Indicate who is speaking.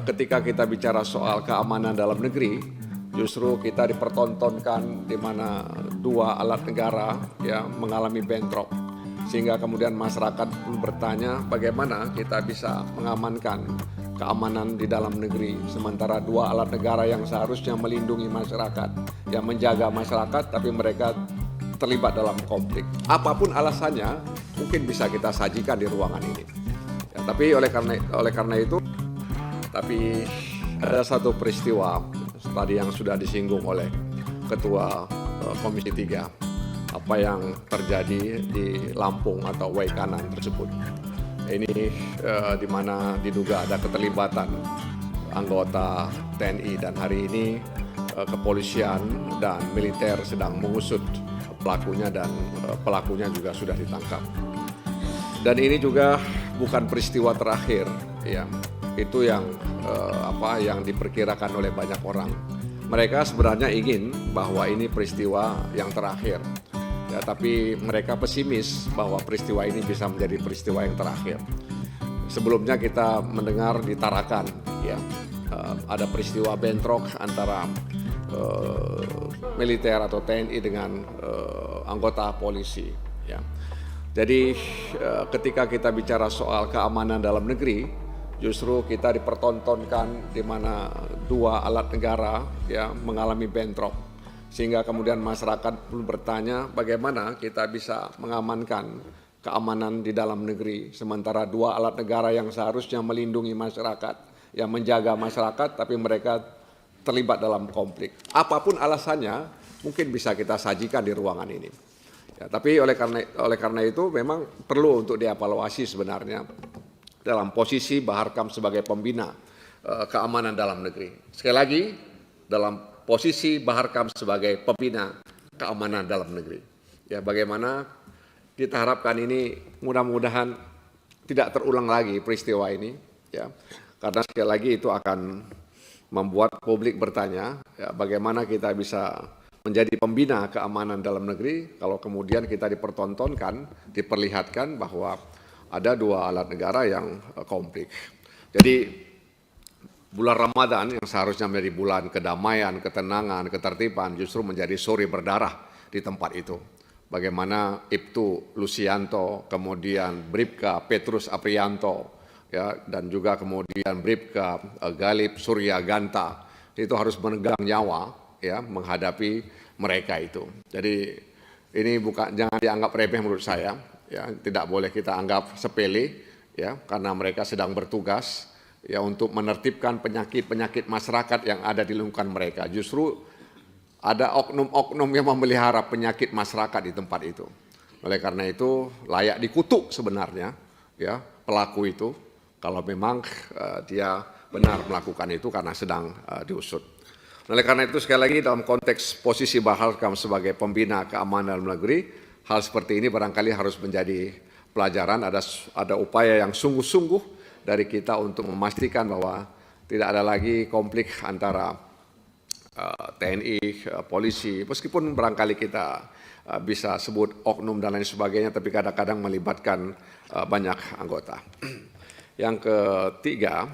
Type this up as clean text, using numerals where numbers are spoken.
Speaker 1: Ketika kita bicara soal keamanan dalam negeri, justru kita dipertontonkan di mana dua alat negara ya mengalami bentrok, sehingga kemudian masyarakat pun bertanya bagaimana kita bisa mengamankan keamanan di dalam negeri, sementara dua alat negara yang seharusnya melindungi masyarakat, yang menjaga masyarakat, tapi mereka terlibat dalam konflik. Apapun alasannya, mungkin bisa kita sajikan di ruangan ini. Ya, tapi oleh karena itu, tapi ada satu peristiwa tadi yang sudah disinggung oleh Ketua Komisi 3, apa yang terjadi di Lampung atau Waikanan tersebut. Ini di mana diduga ada keterlibatan anggota TNI, dan hari ini kepolisian dan militer sedang mengusut pelakunya, dan pelakunya juga sudah ditangkap. Dan ini juga bukan peristiwa terakhir, ya. Itu yang yang diperkirakan oleh banyak orang. Mereka sebenarnya ingin bahwa ini peristiwa yang terakhir, ya, tapi mereka pesimis bahwa peristiwa ini bisa menjadi peristiwa yang terakhir. Sebelumnya kita mendengar di Tarakan, ya, ada peristiwa bentrok antara militer atau TNI dengan anggota polisi, ya. Jadi ketika kita bicara soal keamanan dalam negeri, justru kita dipertontonkan di mana dua alat negara ya mengalami bentrok, sehingga kemudian masyarakat pun bertanya bagaimana kita bisa mengamankan keamanan di dalam negeri, sementara dua alat negara yang seharusnya melindungi masyarakat, yang menjaga masyarakat, tapi mereka terlibat dalam konflik. Apapun alasannya, mungkin bisa kita sajikan di ruangan ini. Ya, tapi oleh karena itu memang perlu untuk dievaluasi sebenarnya dalam posisi Bahar Kam sebagai pembina keamanan dalam negeri. Sekali lagi, dalam posisi Bahar Kam sebagai pembina keamanan dalam negeri. Ya, bagaimana kita harapkan ini mudah-mudahan tidak terulang lagi peristiwa ini, ya. Karena sekali lagi itu akan membuat publik bertanya, ya, bagaimana kita bisa menjadi pembina keamanan dalam negeri kalau kemudian kita dipertontonkan, diperlihatkan bahwa ada dua alat negara yang konflik. Jadi bulan Ramadan yang seharusnya menjadi bulan kedamaian, ketenangan, ketertiban, justru menjadi sore berdarah di tempat itu. Bagaimana Ibtu Lusianto, kemudian Bribka Petrus Aprianto, ya, dan juga kemudian Bribka Galib Surya Ganta itu harus menegang nyawa, ya, menghadapi mereka itu. Jadi ini jangan dianggap remeh menurut saya. Ya, tidak boleh kita anggap sepele, ya, karena mereka sedang bertugas, ya, untuk menertibkan penyakit-penyakit masyarakat yang ada di lingkungan mereka. Justru ada oknum-oknum yang memelihara penyakit masyarakat di tempat itu. Oleh karena itu layak dikutuk sebenarnya, ya, pelaku itu kalau memang dia benar melakukan itu karena sedang diusut. Oleh karena itu sekali lagi dalam konteks posisi Bahar Kam sebagai pembina keamanan dalam negeri, hal seperti ini barangkali harus menjadi pelajaran, ada upaya yang sungguh-sungguh dari kita untuk memastikan bahwa tidak ada lagi konflik antara TNI, polisi, meskipun barangkali kita bisa sebut oknum dan lain sebagainya, tapi kadang-kadang melibatkan banyak anggota. Yang ketiga,